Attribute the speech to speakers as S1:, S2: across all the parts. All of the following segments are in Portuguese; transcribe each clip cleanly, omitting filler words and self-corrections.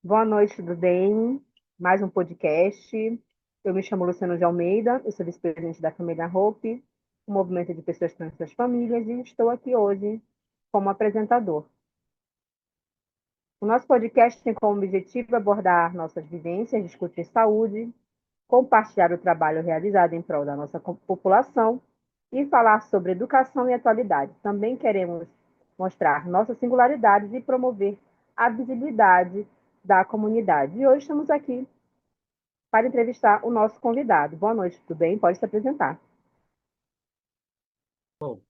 S1: Boa noite, tudo bem? Mais um podcast. Eu me chamo Luciano de Almeida, eu sou vice-presidente da Família Hope, um movimento de pessoas trans e suas famílias, e estou aqui hoje como apresentador. O nosso podcast tem como objetivo abordar nossas vivências, discutir saúde, compartilhar o trabalho realizado em prol da nossa população e falar sobre educação e atualidade. Também queremos mostrar nossas singularidades e promover a visibilidade da comunidade. E hoje estamos aqui para entrevistar o nosso convidado. Boa noite, tudo bem? Pode se apresentar.
S2: Bom,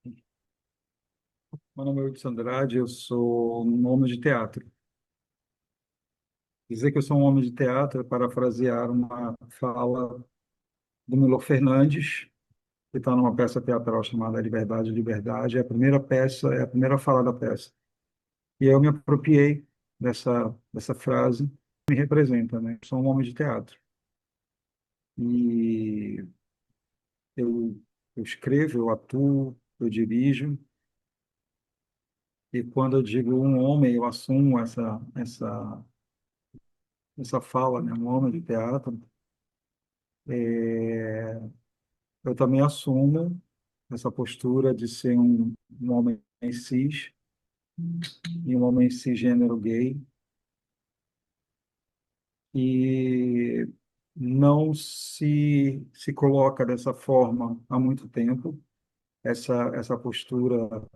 S2: meu nome é Hudson Andrade, eu sou um homem de teatro. Dizer que eu sou um homem de teatro é parafrasear uma fala do Milor Fernandes, que está numa peça teatral chamada Liberdade, Liberdade. É a primeira peça, é a primeira fala da peça. E eu me apropriei dessa frase, que me representa, né? Eu sou um homem de teatro. E eu, eu escrevo, eu atuo, eu dirijo. E quando eu digo um homem, eu assumo essa fala, né, um homem de teatro, eu também assumo essa postura de ser um homem cis e um homem cisgênero gay e não se coloca dessa forma há muito tempo, essa postura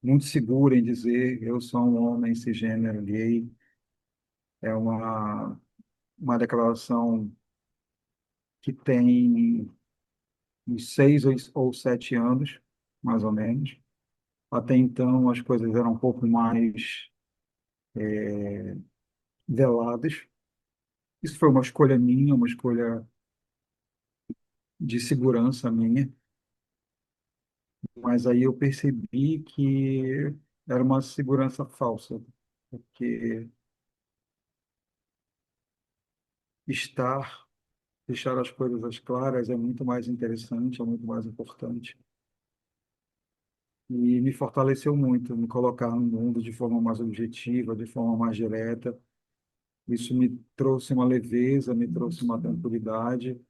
S2: muito segura em dizer eu sou um homem cisgênero gay é uma declaração que tem uns 6 ou 7 anos, mais ou menos. Até então, as coisas eram um pouco mais veladas. Isso foi uma escolha minha, uma escolha de segurança minha, mas aí eu percebi que era uma segurança falsa, porque estar, deixar as coisas às claras é muito mais interessante, é muito mais importante. E me fortaleceu muito, me colocar no mundo de forma mais objetiva, de forma mais direta. Isso me trouxe uma leveza, me trouxe uma tranquilidade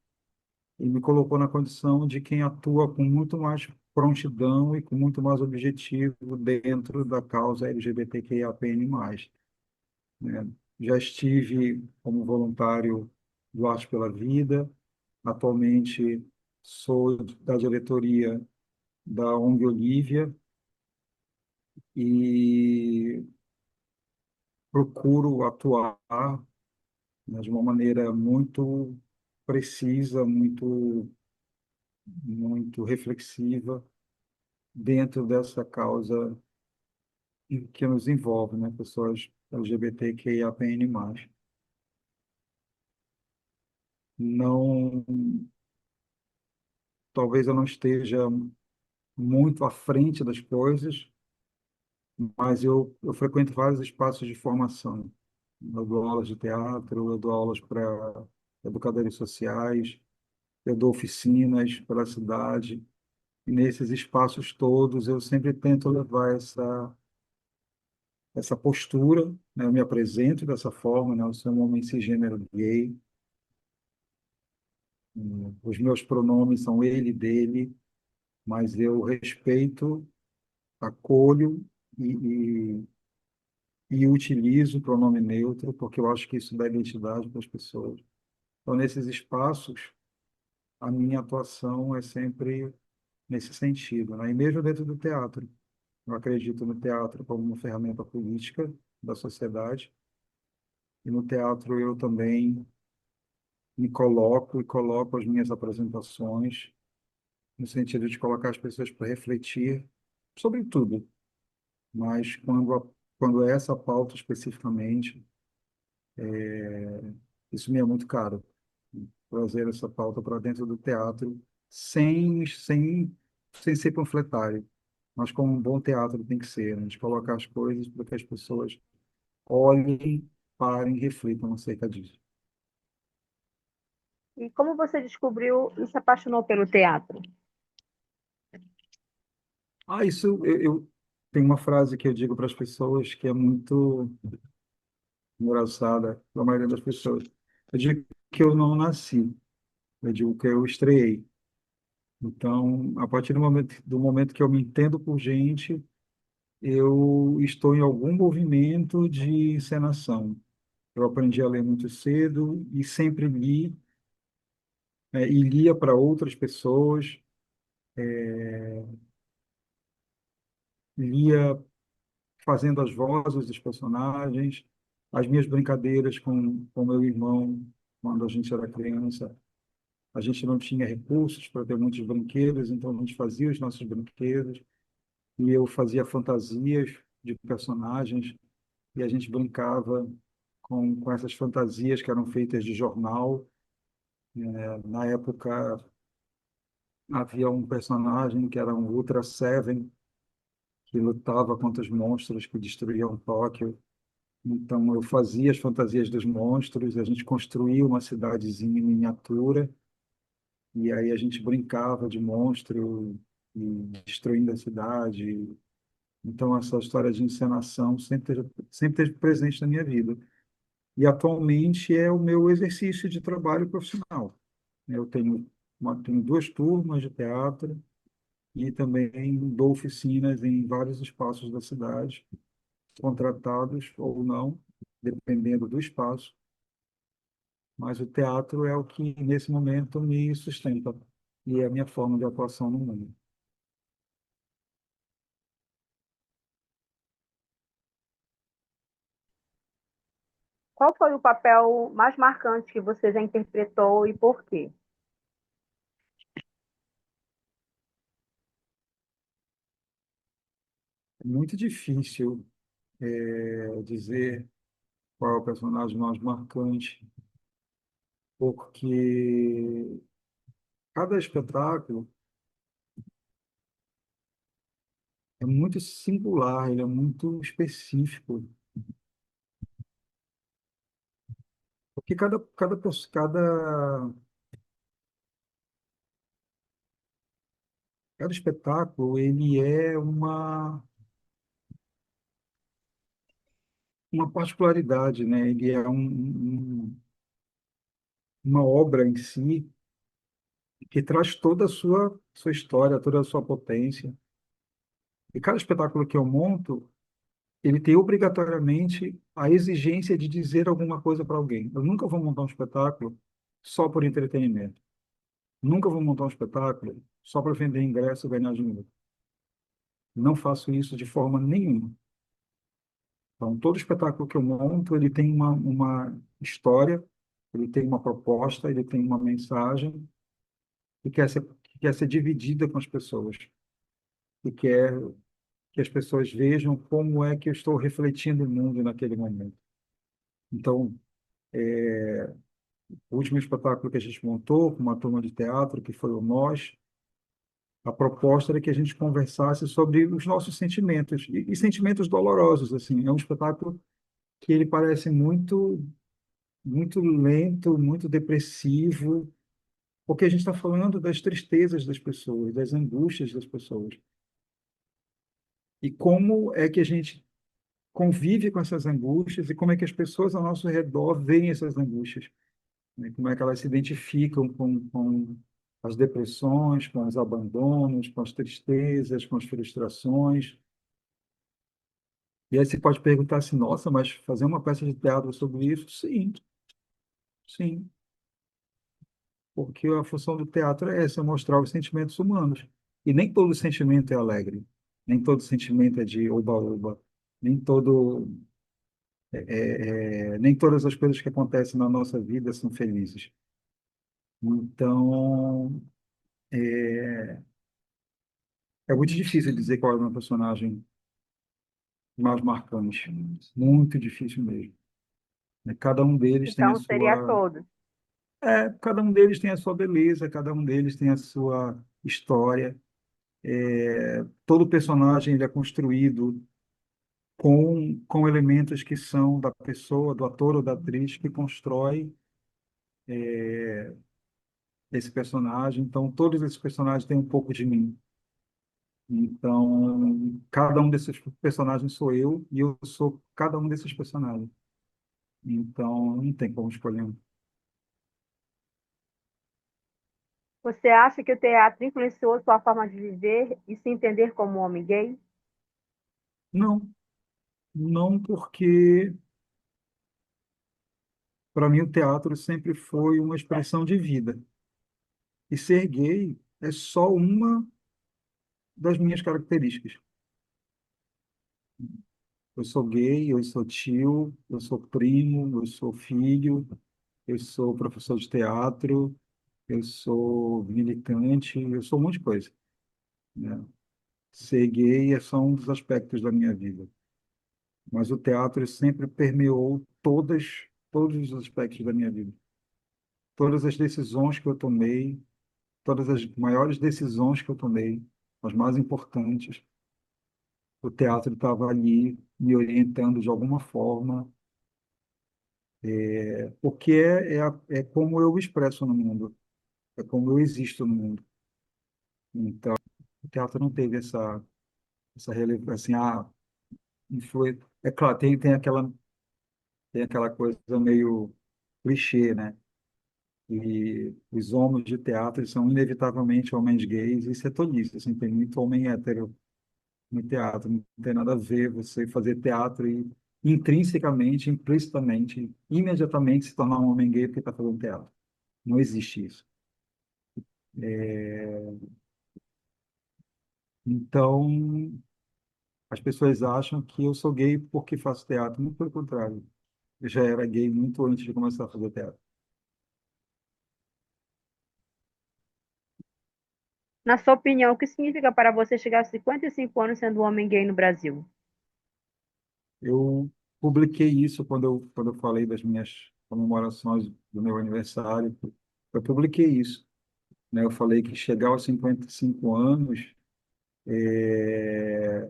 S2: e me colocou na condição de quem atua com muito mais prontidão e com muito mais objetivo dentro da causa LGBTQIAPN+, né? Já estive como voluntário do Arte pela Vida, atualmente sou da diretoria da ONG Olívia e procuro atuar, né, de uma maneira muito precisa, muito reflexiva dentro dessa causa que nos envolve, né? Pessoas LGBTQIAPN+. Não, talvez eu não esteja muito à frente das coisas, mas eu frequento vários espaços de formação. Eu dou aulas de teatro, eu dou aulas para educadores sociais, eu dou oficinas pela cidade. E nesses espaços todos eu sempre tento levar essa postura, né? Eu me apresento dessa forma, né? Eu sou um homem cisgênero gay. Os meus pronomes são ele, dele, mas eu respeito, acolho e utilizo o pronome neutro, porque eu acho que isso dá identidade para as pessoas. Então, nesses espaços, a minha atuação é sempre nesse sentido, né? E mesmo dentro do teatro. Eu acredito no teatro como uma ferramenta política da sociedade, e no teatro eu também me coloco e coloco as minhas apresentações no sentido de colocar as pessoas para refletir sobre tudo, mas quando é essa pauta especificamente, isso me é muito caro, trazer essa pauta para dentro do teatro sem ser panfletário, mas como um bom teatro tem que ser, né? De colocar as coisas para que as pessoas olhem, parem, reflitam acerca disso.
S1: E como você descobriu e se apaixonou pelo teatro?
S2: Isso eu tenho uma frase que eu digo para as pessoas que é muito engraçada para a maioria das pessoas. Eu digo que eu não nasci, eu digo que eu estreiei. Então, a partir do momento que eu me entendo por gente, eu estou em algum movimento de encenação. Eu aprendi a ler muito cedo e sempre li, e lia para outras pessoas, lia fazendo as vozes dos personagens, as minhas brincadeiras com meu irmão, quando a gente era criança. A gente não tinha recursos para ter muitos brinquedos, então a gente fazia os nossos brinquedos, e eu fazia fantasias de personagens, e a gente brincava com essas fantasias que eram feitas de jornal. Na época, havia um personagem que era um Ultra Seven, que lutava contra os monstros que destruíam Tóquio. Então, eu fazia as fantasias dos monstros, a gente construía uma cidadezinha em miniatura, e aí a gente brincava de monstro e destruindo a cidade. Então, essa história de encenação sempre teve presente na minha vida. E atualmente é o meu exercício de trabalho profissional. Eu tenho duas turmas de teatro e também dou oficinas em vários espaços da cidade, contratados ou não, dependendo do espaço. Mas o teatro é o que, nesse momento, me sustenta e é a minha forma de atuação no mundo.
S1: Qual foi o papel mais marcante que você já interpretou e por quê?
S2: É muito difícil dizer qual é o personagem mais marcante, porque cada espetáculo é muito singular, ele é muito específico, porque cada espetáculo ele é uma particularidade, né? Ele é uma obra em si que traz toda a sua história, toda a sua potência. E cada espetáculo que eu monto, ele tem obrigatoriamente a exigência de dizer alguma coisa para alguém. Eu nunca vou montar um espetáculo só por entretenimento. Nunca vou montar um espetáculo só para vender ingresso e ganhar dinheiro. Não faço isso de forma nenhuma. Então, todo espetáculo que eu monto, ele tem uma história, ele tem uma proposta, ele tem uma mensagem que quer ser dividida com as pessoas. E quer que as pessoas vejam como é que eu estou refletindo o mundo naquele momento. Então, o último espetáculo que a gente montou com uma turma de teatro, que foi o Nós, a proposta era que a gente conversasse sobre os nossos sentimentos, e sentimentos dolorosos, assim. É um espetáculo que ele parece muito lento, muito depressivo, porque a gente está falando das tristezas das pessoas, das angústias das pessoas. E como é que a gente convive com essas angústias e como é que as pessoas ao nosso redor veem essas angústias, né? Como é que elas se identificam com as depressões, com os abandonos, com as tristezas, com as frustrações. E aí você pode perguntar assim, nossa, mas fazer uma peça de teatro sobre isso? Sim, sim, porque a função do teatro é essa, mostrar os sentimentos humanos. E nem todo sentimento é alegre, nem todo sentimento é de oba-oba, nem nem todas as coisas que acontecem na nossa vida são felizes. Então, é muito difícil dizer qual é o meu personagem mais marcante. Muito difícil mesmo. Cada um deles tem a
S1: Então, seria
S2: sua.
S1: todos.
S2: Cada um deles tem a sua beleza, cada um deles tem a sua história. Todo personagem ele é construído com elementos que são da pessoa, do ator ou da atriz que constrói esse personagem. Então, todos esses personagens têm um pouco de mim. Então, cada um desses personagens sou eu e eu sou cada um desses personagens. Então, não tem como escolher um.
S1: Você acha que o teatro influenciou sua forma de viver e se entender como um homem gay?
S2: Não, não porque, para mim, o teatro sempre foi uma expressão de vida. E ser gay é só uma das minhas características. Eu sou gay, eu sou tio, eu sou primo, eu sou filho, eu sou professor de teatro, eu sou militante, eu sou um monte de coisa, né? Ser gay é só um dos aspectos da minha vida, mas o teatro sempre permeou todos os aspectos da minha vida. Todas as decisões que eu tomei, todas as maiores decisões que eu tomei, as mais importantes, o teatro estava ali me orientando de alguma forma, porque é como eu me expresso no mundo, é como eu existo no mundo. Então, o teatro não teve essa relevância, assim, é claro, tem aquela coisa meio clichê, né? E os homens de teatro são inevitavelmente homens gays, isso é tolice, assim, tem muito homem hétero no teatro, não tem nada a ver você fazer teatro e intrinsecamente, implicitamente, imediatamente se tornar um homem gay porque está fazendo teatro. Não existe isso. Então, as pessoas acham que eu sou gay porque faço teatro. Muito pelo contrário. Eu já era gay muito antes de começar a fazer teatro.
S1: Na sua opinião, o que significa para você chegar aos 55 anos sendo um homem gay no Brasil?
S2: Eu publiquei isso quando eu falei das minhas comemorações do meu aniversário. Eu publiquei isso, né? Eu falei que chegar aos 55 anos é,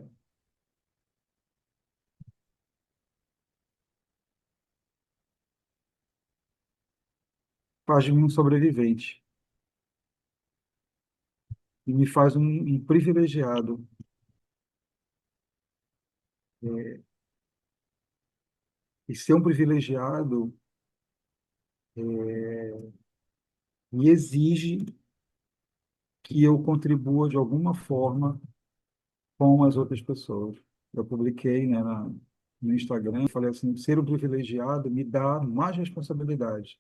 S2: faz de mim um sobrevivente e me faz um privilegiado. É, e ser um privilegiado me exige que eu contribua de alguma forma com as outras pessoas. Eu publiquei, né, no Instagram, falei assim, ser um privilegiado me dá mais responsabilidade,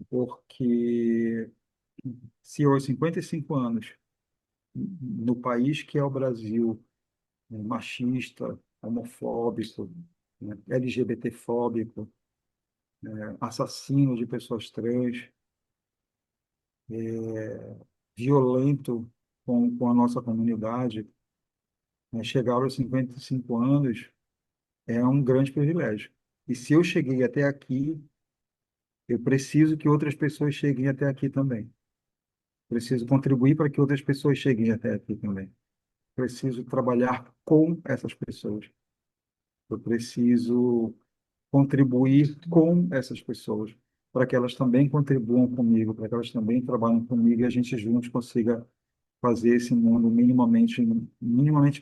S2: porque se eu, aos 55 anos, no país que é o Brasil, machista, homofóbico, né, LGBTfóbico, assassino de pessoas trans, violento com a nossa comunidade, né, chegar aos 55 anos é um grande privilégio. E se eu cheguei até aqui, eu preciso que outras pessoas cheguem até aqui também. Preciso contribuir para que outras pessoas cheguem até aqui também. Preciso trabalhar com essas pessoas. Eu preciso contribuir com essas pessoas, para que elas também contribuam comigo, para que elas também trabalhem comigo e a gente juntos consiga fazer esse mundo minimamente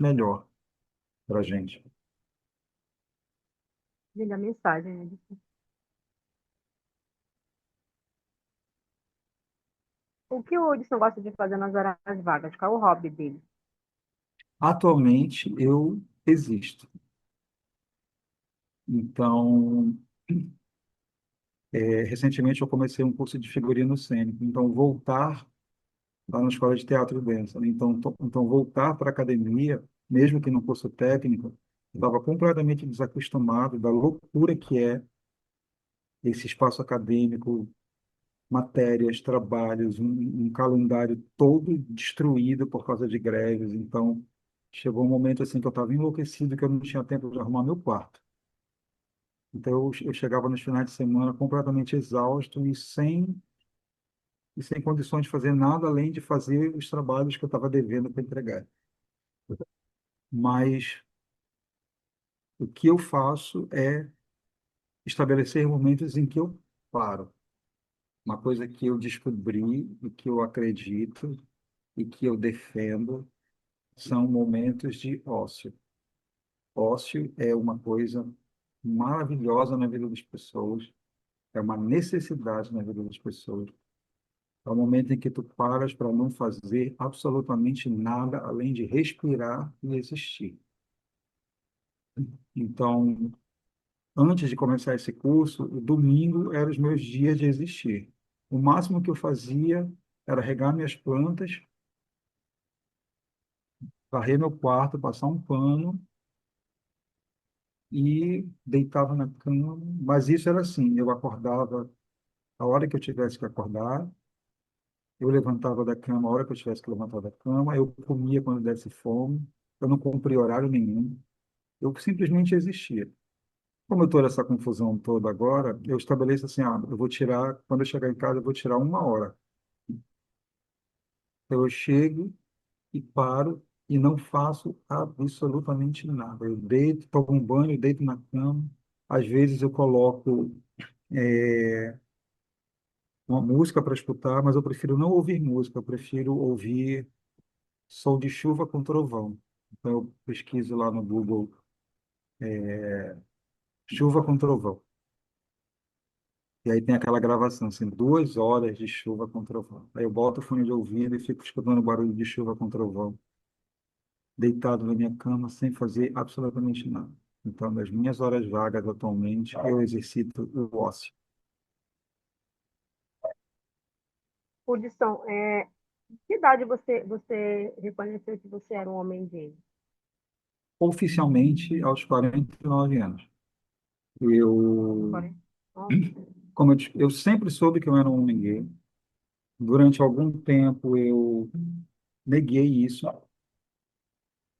S2: melhor para a gente.
S1: Linda mensagem, né? O que o Hudson gosta de fazer nas horas vagas? Qual é o hobby dele?
S2: Atualmente, eu existo. Então, recentemente eu comecei um curso de figurino cênico. Então, voltar lá na escola de teatro e dança, né? Então voltar para a academia, mesmo que no curso técnico, eu estava completamente desacostumado da loucura que é esse espaço acadêmico, matérias, trabalhos, um calendário todo destruído por causa de greves. Então, chegou um momento assim que eu estava enlouquecido, que eu não tinha tempo de arrumar meu quarto. Então, eu chegava nos finais de semana completamente exausto e sem condições de fazer nada além de fazer os trabalhos que eu estava devendo para entregar. Mas o que eu faço é estabelecer momentos em que eu paro. Uma coisa que eu descobri e que eu acredito e que eu defendo são momentos de ócio. Ócio é uma coisa maravilhosa na vida das pessoas, é uma necessidade na vida das pessoas. É o momento em que tu paras para não fazer absolutamente nada além de respirar e existir. Então, antes de começar esse curso, o domingo eram os meus dias de existir. O máximo que eu fazia era regar minhas plantas, varrer meu quarto, passar um pano e deitava na cama. Mas isso era assim, eu acordava a hora que eu tivesse que acordar, eu levantava da cama a hora que eu tivesse que levantar da cama, eu comia quando desse fome, eu não cumpria horário nenhum, eu simplesmente existia. Como eu estou nessa confusão toda agora, eu estabeleço assim, eu vou tirar, quando eu chegar em casa, eu vou tirar uma hora. Então, eu chego e paro e não faço absolutamente nada. Eu deito, tomo um banho, deito na cama. Às vezes eu coloco uma música para escutar, mas eu prefiro não ouvir música, eu prefiro ouvir som de chuva com trovão. Então eu pesquiso lá no Google chuva com trovão. E aí tem aquela gravação, assim, 2 horas de chuva com trovão. Aí eu boto o fone de ouvido e fico escutando o barulho de chuva com trovão, deitado na minha cama sem fazer absolutamente nada. Então, nas minhas horas vagas atualmente, eu exercito o ócio.
S1: Condição, que idade você reconheceu que você era um homem gay?
S2: Oficialmente, aos 49 anos. Eu,
S1: 40? Nossa.
S2: eu sempre soube que eu era um homem gay. Durante algum tempo, eu neguei isso.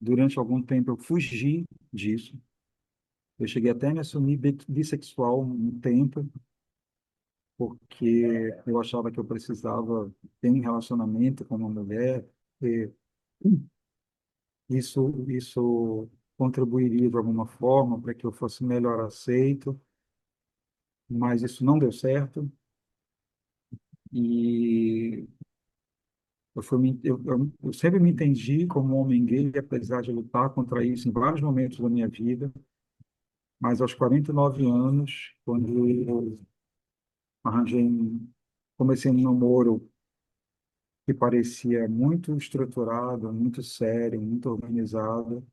S2: Durante algum tempo, eu fugi disso. Eu cheguei até a me assumir bissexual um tempo, porque eu achava que eu precisava ter um relacionamento com uma mulher, e isso contribuiria de alguma forma para que eu fosse melhor aceito, mas isso não deu certo. E eu sempre me entendi como um homem gay, apesar de lutar contra isso em vários momentos da minha vida, mas aos 49 anos, quando eu arranjei, comecei um namoro que parecia muito estruturado, muito sério, muito organizado,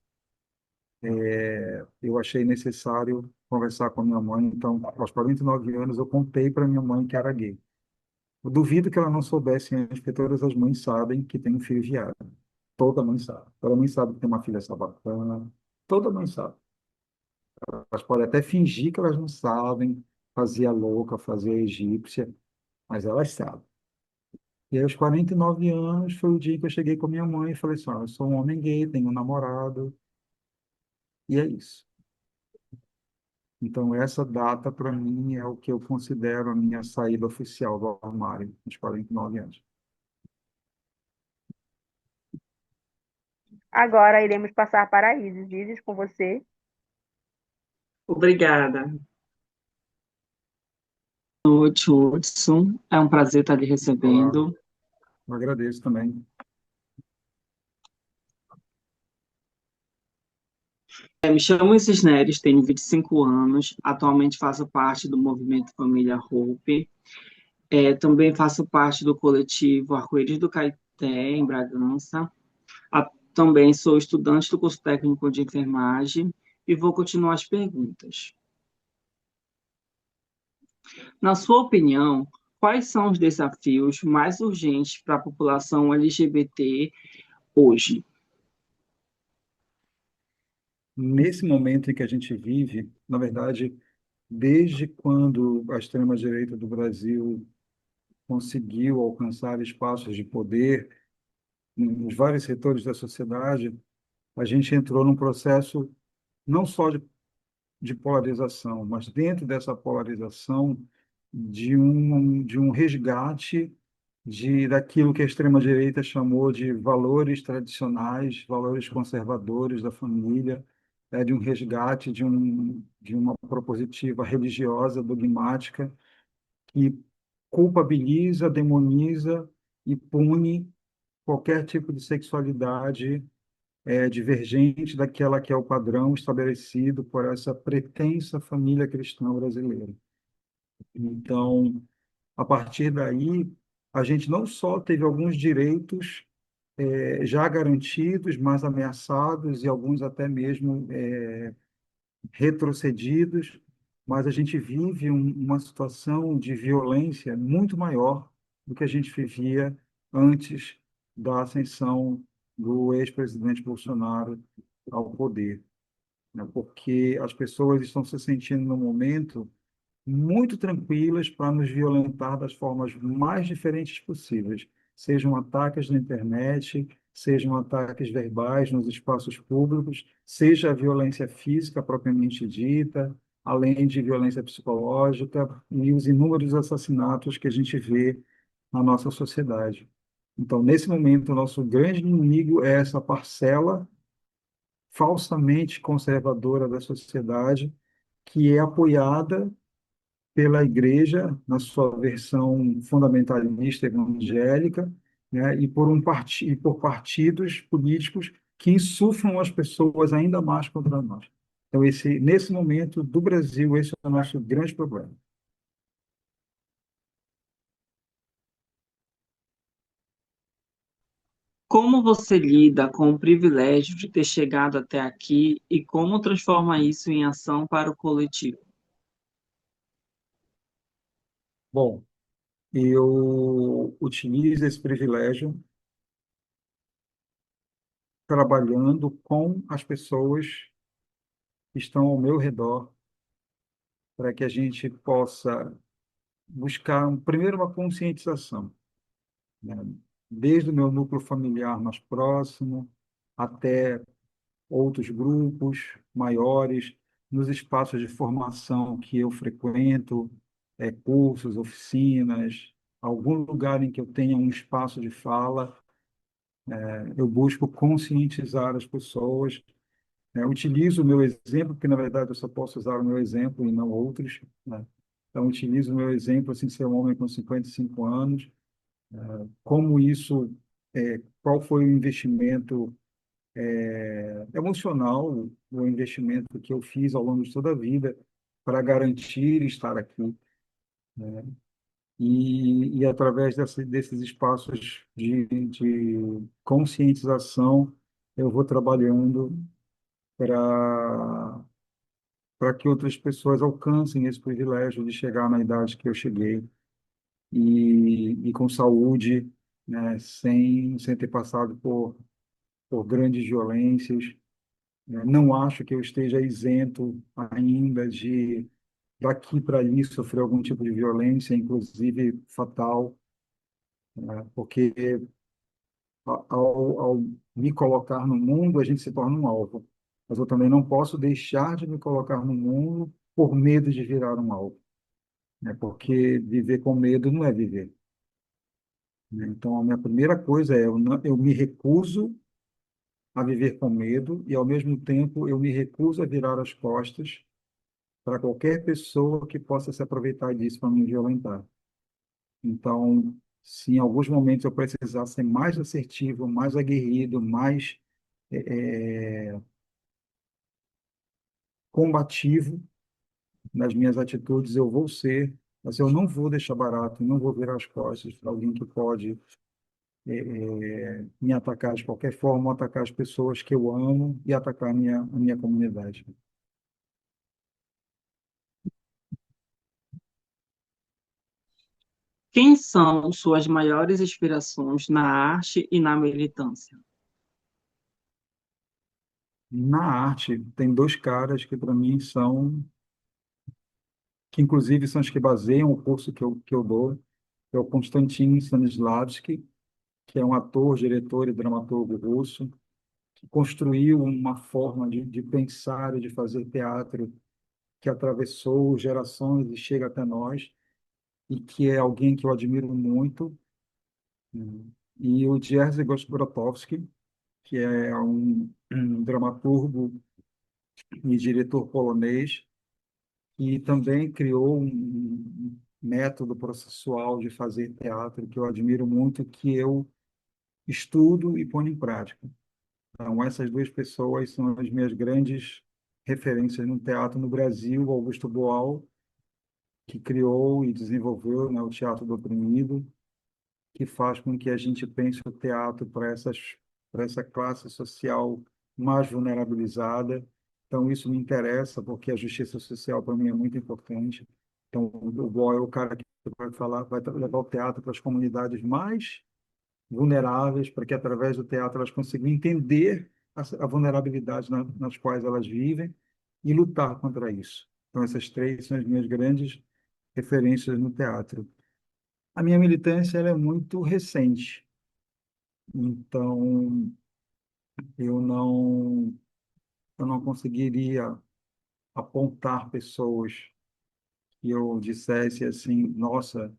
S2: eu achei necessário conversar com a minha mãe. Então, aos 49 anos, eu contei para minha mãe que era gay. Eu duvido que ela não soubesse antes, porque todas as mães sabem que tem um filho viado. Toda mãe sabe. Toda mãe sabe que tem uma filha sabatana. Toda mãe sabe. Elas podem até fingir que elas não sabem, fazer a louca, fazer a egípcia, mas elas sabem. E aí, aos 49 anos, foi o dia que eu cheguei com minha mãe e falei assim, eu sou um homem gay, tenho um namorado, e é isso. Então, essa data, para mim, é o que eu considero a minha saída oficial do armário, aos 49 anos.
S1: Agora iremos passar para a Isis. Isis, com você.
S3: Obrigada. Boa noite, Hudson. É um prazer estar lhe
S2: Olá,
S3: recebendo.
S2: eu agradeço também.
S3: Me chamo Isis Neres, tenho 25 anos, atualmente faço parte do movimento Família Hope. Também faço parte do coletivo Arco-Íris do Caeté, em Bragança. Também sou estudante do curso técnico de enfermagem e vou continuar as perguntas. Na sua opinião, quais são os desafios mais urgentes para a população LGBT hoje?
S2: Nesse momento em que a gente vive, na verdade, desde quando a extrema-direita do Brasil conseguiu alcançar espaços de poder nos vários setores da sociedade, a gente entrou num processo não só de polarização, mas dentro dessa polarização de um resgate daquilo que a extrema-direita chamou de valores tradicionais, valores conservadores da família, de um resgate de uma propositiva religiosa, dogmática, que culpabiliza, demoniza e pune qualquer tipo de sexualidade divergente daquela que é o padrão estabelecido por essa pretensa família cristã brasileira. Então, a partir daí, a gente não só teve alguns direitos já garantidos, mas ameaçados e alguns até mesmo retrocedidos, mas a gente vive uma situação de violência muito maior do que a gente vivia antes da ascensão do ex-presidente Bolsonaro ao poder, né? Porque as pessoas estão se sentindo no momento muito tranquilas para nos violentar das formas mais diferentes possíveis, sejam ataques na internet, sejam ataques verbais nos espaços públicos, seja a violência física propriamente dita, além de violência psicológica e os inúmeros assassinatos que a gente vê na nossa sociedade. Então, nesse momento, o nosso grande inimigo é essa parcela falsamente conservadora da sociedade, que é apoiada pela Igreja, na sua versão fundamentalista evangélica, né, e por partidos políticos que insuflam as pessoas ainda mais contra nós. Então, nesse momento do Brasil, esse é o nosso grande problema.
S3: Como você lida com o privilégio de ter chegado até aqui e como transforma isso em ação para o coletivo?
S2: Bom, eu utilizo esse privilégio trabalhando com as pessoas que estão ao meu redor, para que a gente possa buscar, primeiro, uma conscientização, né? Desde o meu núcleo familiar mais próximo até outros grupos maiores, nos espaços de formação que eu frequento, cursos, oficinas, algum lugar em que eu tenha um espaço de fala, eu busco conscientizar as pessoas. Utilizo o meu exemplo, porque na verdade eu só posso usar o meu exemplo e não outros, né? Então, utilizo o meu exemplo, assim, ser um homem com 55 anos, como isso, qual foi o investimento emocional, o investimento que eu fiz ao longo de toda a vida para garantir estar aqui, né? E através desses espaços de conscientização, eu vou trabalhando para que outras pessoas alcancem esse privilégio de chegar na idade que eu cheguei e com saúde, né, sem ter passado por grandes violências. Não acho que eu esteja isento ainda de, daqui para ali, sofrer algum tipo de violência, inclusive fatal, né? Porque ao me colocar no mundo, a gente se torna um alvo. Mas eu também não posso deixar de me colocar no mundo por medo de virar um alvo, né? Porque viver com medo não é viver, né? Então, a minha primeira coisa é eu me recuso a viver com medo e, ao mesmo tempo, eu me recuso a virar as costas para qualquer pessoa que possa se aproveitar disso para me violentar. Então, se em alguns momentos eu precisar ser mais assertivo, mais aguerrido, mais combativo nas minhas atitudes, eu vou ser, mas eu não vou deixar barato, não vou virar as costas para alguém que pode me atacar de qualquer forma, atacar as pessoas que eu amo e atacar a minha comunidade.
S3: Quem são suas maiores inspirações na arte e na militância?
S2: Na arte, tem dois caras que para mim são, que inclusive são os que baseiam o curso que eu dou, que é o Konstantin Stanislavski, que é um ator, diretor e dramaturgo russo, que construiu uma forma de pensar e de fazer teatro que atravessou gerações e chega até nós, e que é alguém que eu admiro muito, né? E o Jerzy Grotowski, que é um dramaturgo e diretor polonês, e também criou um método processual de fazer teatro que eu admiro muito, que eu estudo e ponho em prática. Então, essas duas pessoas são as minhas grandes referências no teatro no Brasil: o Augusto Boal, que criou e desenvolveu, né, o Teatro do Oprimido, que faz com que a gente pense o teatro para essa classe social mais vulnerabilizada. Então, isso me interessa, porque a justiça social, para mim, é muito importante. Então, o Boal é o cara que vai falar, vai levar o teatro para as comunidades mais vulneráveis, para que, através do teatro, elas consigam entender a vulnerabilidade nas quais elas vivem e lutar contra isso. Então, essas três são as minhas grandes referências no teatro. A minha militância ela é muito recente, então eu não, eu não conseguiria apontar pessoas que eu dissesse assim, nossa,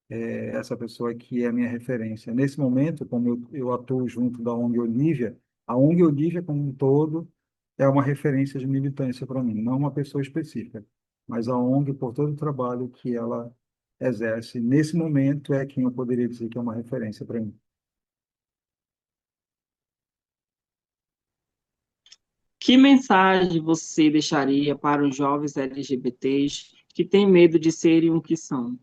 S2: essa pessoa aqui é a minha referência. Nesse momento, como eu atuo junto da ONG Olívia, a ONG Olívia como um todo é uma referência de militância para mim, não uma pessoa específica, mas a ONG, por todo o trabalho que ela exerce, nesse momento é quem eu poderia dizer que é uma referência para mim.
S3: Que mensagem você deixaria para os jovens LGBTs que têm medo de serem o que são?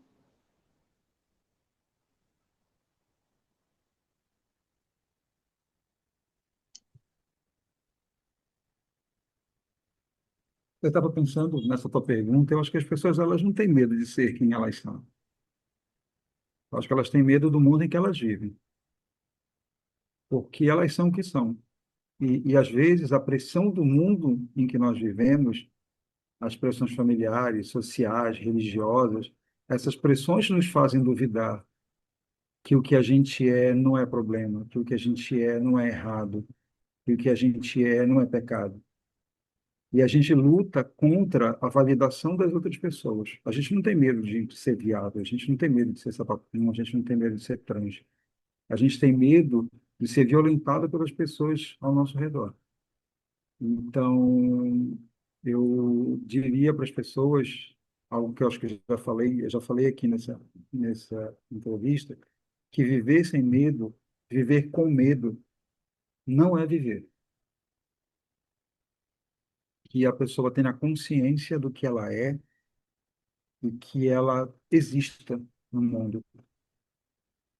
S2: Eu estava pensando nessa tua pergunta, eu acho que as pessoas elas não têm medo de ser quem elas são. Eu acho que elas têm medo do mundo em que elas vivem, porque elas são o que são. Às vezes, a pressão do mundo em que nós vivemos, as pressões familiares, sociais, religiosas, essas pressões nos fazem duvidar que o que a gente é não é problema, que o que a gente é não é errado, que o que a gente é não é pecado. E a gente luta contra a validação das outras pessoas. A gente não tem medo de ser viado, a gente não tem medo de ser sapatão, a gente não tem medo de ser trans. A gente tem medo de ser violentado pelas pessoas ao nosso redor. Então, eu diria para as pessoas algo que eu acho que eu já falei aqui nessa entrevista, que viver sem medo, viver com medo, não é viver. Que a pessoa tenha consciência do que ela é e que ela exista no mundo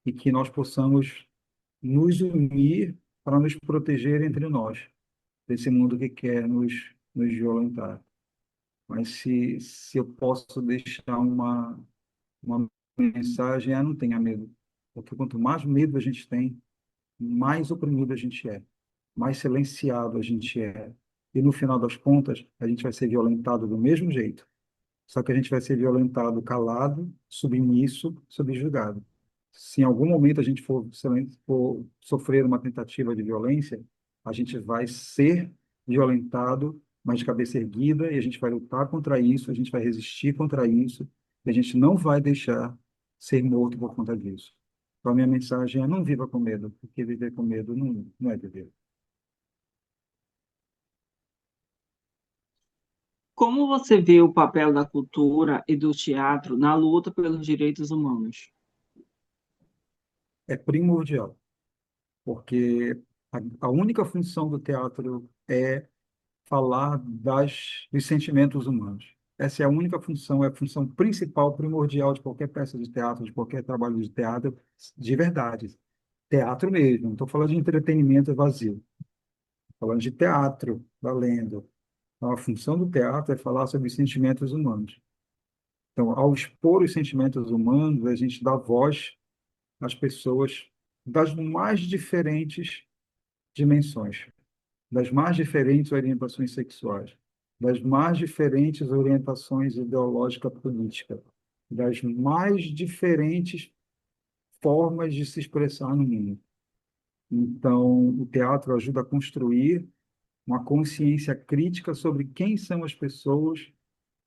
S2: e que nós possamos nos unir para nos proteger entre nós desse mundo que quer nos violentar. Mas se eu posso deixar uma mensagem, não tenha medo. Porque quanto mais medo a gente tem, mais oprimido a gente é, mais silenciado a gente é. E no final das contas, a gente vai ser violentado do mesmo jeito. Só que a gente vai ser violentado calado, submisso, subjugado. Se em algum momento a gente for sofrer uma tentativa de violência, a gente vai ser violentado, mas de cabeça erguida, e a gente vai lutar contra isso, a gente vai resistir contra isso, e a gente não vai deixar ser morto por conta disso. Então, a minha mensagem é: não viva com medo, porque viver com medo não é viver.
S3: Como você vê o papel da cultura e do teatro na luta pelos direitos humanos?
S2: É primordial, porque a única função do teatro é falar dos sentimentos humanos. Essa é a única função, é a função principal, primordial de qualquer peça de teatro, de qualquer trabalho de teatro, de verdade. Teatro mesmo, não estou falando de entretenimento vazio, estou falando de teatro, valendo. Então, a função do teatro é falar sobre os sentimentos humanos. Então, ao expor os sentimentos humanos, a gente dá voz às pessoas das mais diferentes dimensões, das mais diferentes orientações sexuais, das mais diferentes orientações ideológicas políticas, das mais diferentes formas de se expressar no mundo. Então, o teatro ajuda a construir uma consciência crítica sobre quem são as pessoas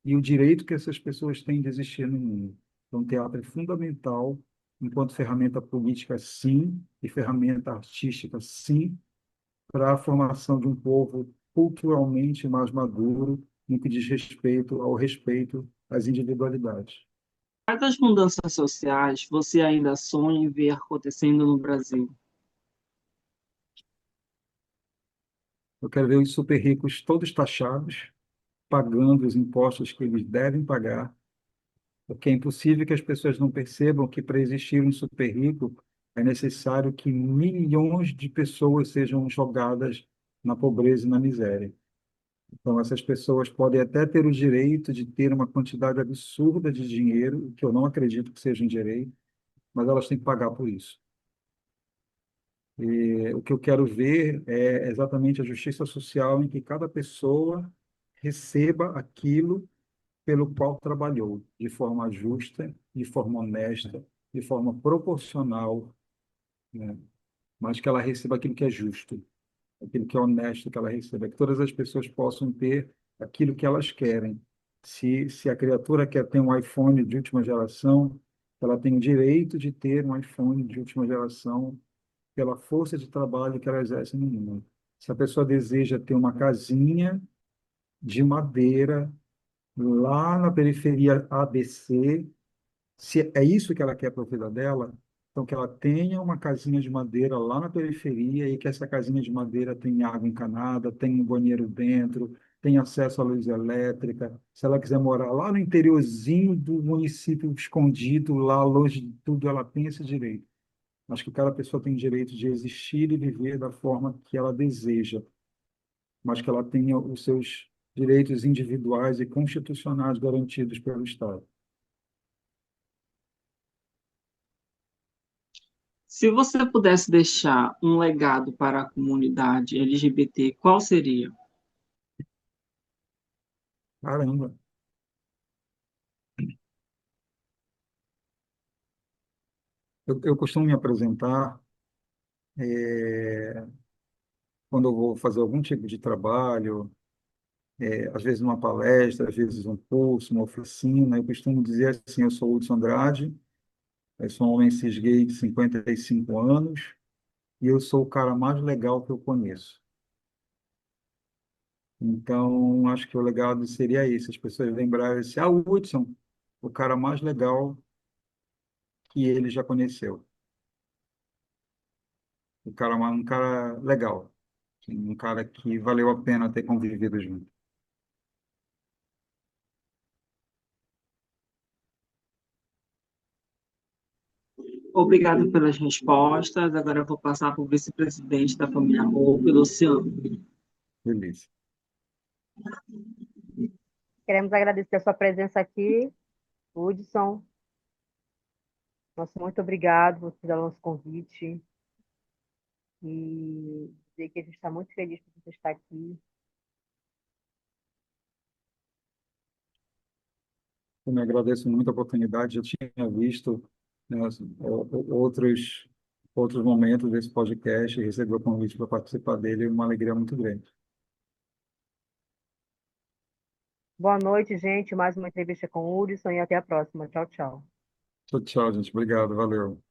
S2: e o direito que essas pessoas têm de existir no mundo. Então, o teatro é fundamental enquanto ferramenta política, sim, e ferramenta artística, sim, para a formação de um povo culturalmente mais maduro no que diz respeito ao respeito às individualidades.
S3: Quais das mudanças sociais você ainda sonha em ver acontecendo no Brasil?
S2: Eu quero ver os super ricos todos taxados, pagando os impostos que eles devem pagar, porque é impossível que as pessoas não percebam que para existir um super rico é necessário que milhões de pessoas sejam jogadas na pobreza e na miséria. Então, essas pessoas podem até ter o direito de ter uma quantidade absurda de dinheiro, o que eu não acredito que seja um direito, mas elas têm que pagar por isso. E o que eu quero ver é exatamente a justiça social em que cada pessoa receba aquilo pelo qual trabalhou, de forma justa, de forma honesta, de forma proporcional, né? Mas que ela receba aquilo que é justo, aquilo que é honesto que ela receba, que todas as pessoas possam ter aquilo que elas querem. Se a criatura quer ter um iPhone de última geração, ela tem o direito de ter um iPhone de última geração pela força de trabalho que ela exerce no mundo. Se a pessoa deseja ter uma casinha de madeira lá na periferia ABC, se é isso que ela quer para a vida dela, então que ela tenha uma casinha de madeira lá na periferia e que essa casinha de madeira tenha água encanada, tenha um banheiro dentro, tenha acesso à luz elétrica. Se ela quiser morar lá no interiorzinho do município escondido, lá longe de tudo, ela tem esse direito. Acho que cada pessoa tem direito de existir e viver da forma que ela deseja, mas que ela tenha os seus direitos individuais e constitucionais garantidos pelo Estado.
S3: Se você pudesse deixar um legado para a comunidade LGBT, qual seria?
S2: Caramba! Eu costumo me apresentar quando eu vou fazer algum tipo de trabalho, às vezes numa palestra, às vezes um curso, uma oficina. Eu costumo dizer assim: eu sou Hudson Andrade, eu sou um homem cis gay de 55 anos e eu sou o cara mais legal que eu conheço. Então, acho que o legado seria esse: as pessoas lembrarem assim, ah, o Hudson, o cara mais legal que ele já conheceu. Um cara legal, assim, um cara que valeu a pena ter convivido junto.
S3: Obrigado pelas respostas. Agora eu vou passar para o vice-presidente da família Roupe, Luciano.
S2: Beleza.
S1: Queremos agradecer a sua presença aqui, Hudson. Nosso muito obrigado por ter dado o nosso convite e dizer que a gente está muito feliz por você estar aqui.
S2: Eu me agradeço muito a oportunidade. Eu tinha visto, né, outros momentos desse podcast e receber o convite para participar dele, é uma alegria muito grande.
S1: Boa noite, gente. Mais uma entrevista com o Hudson e até a próxima. Tchau, tchau.
S2: Tchau, tchau, gente. Obrigado, valeu.